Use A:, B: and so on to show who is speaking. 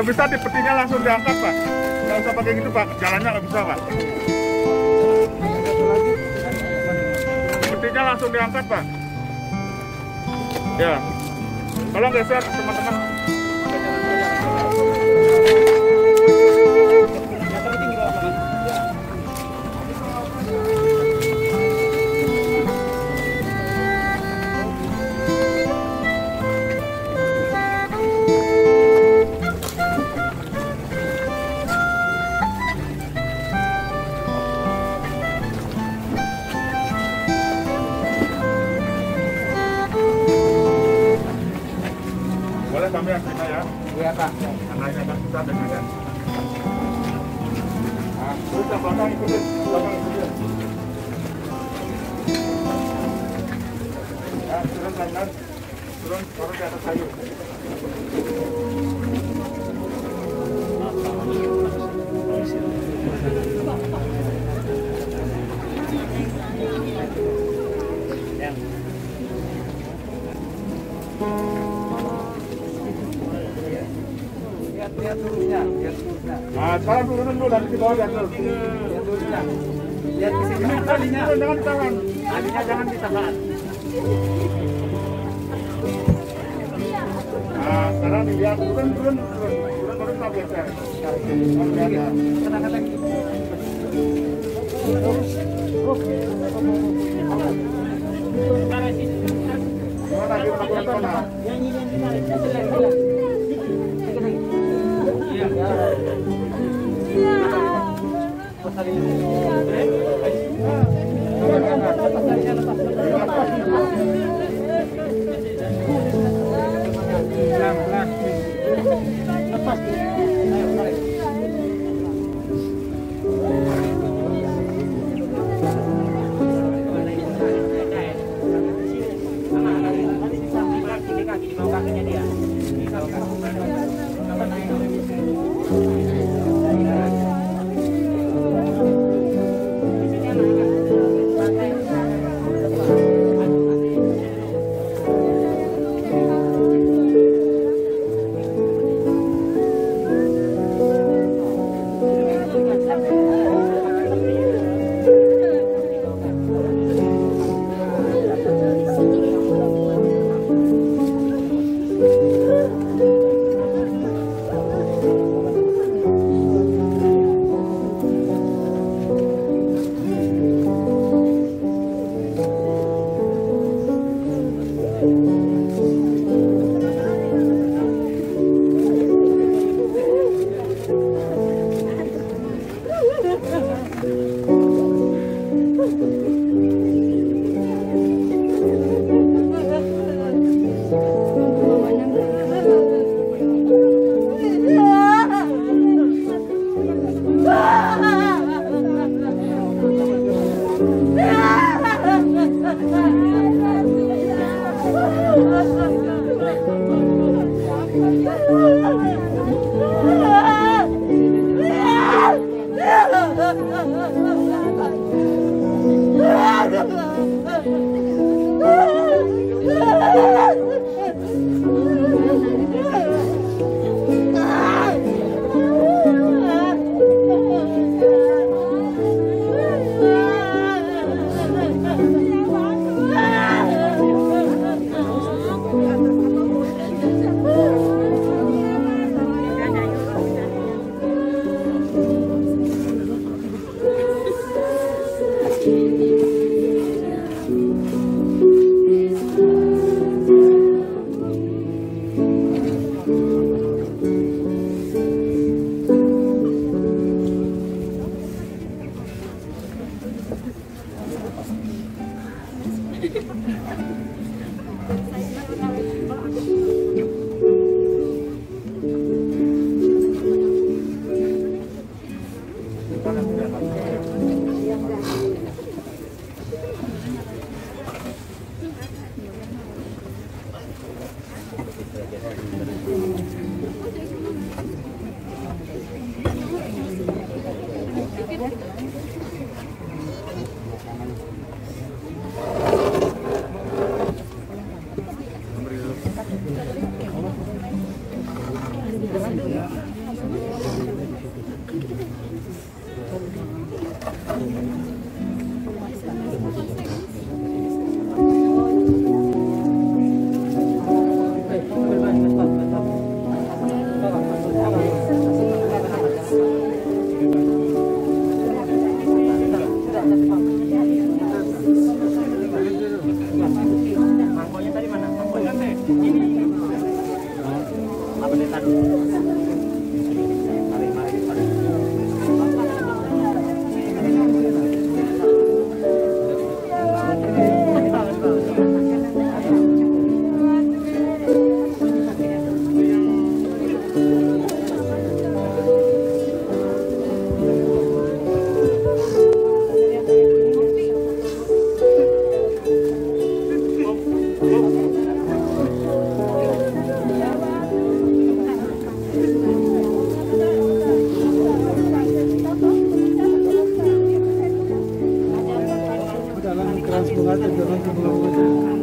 A: bisa petinya langsung diangkat Pak. Nggak usah pakai gitu Pak, jalannya nggak bisa Pak. Petinya langsung diangkat Pak. Ya, tolong geser teman-teman. Boleh kami aktifkan ya? Iya Pak. Anaknya Pak kita dengan ya. Terus ke belakang ikutin, Ya, turun pelan-pelan. Turun di atas kayu.
B: Lihat turunnya, lihat turunnya.
A: Nah, sekarang turunin dulu dari bawah lihat dulu.
B: Lihat turunnya. Lihat ke sini talinya.
A: Jangan ditahan.
B: Talinya jangan ditahan.
A: Nah, sekarang dilihat turun tak biasa.
B: Katakan lagi.
A: Mana dia melakukan kona?
B: Jangan ke belakang.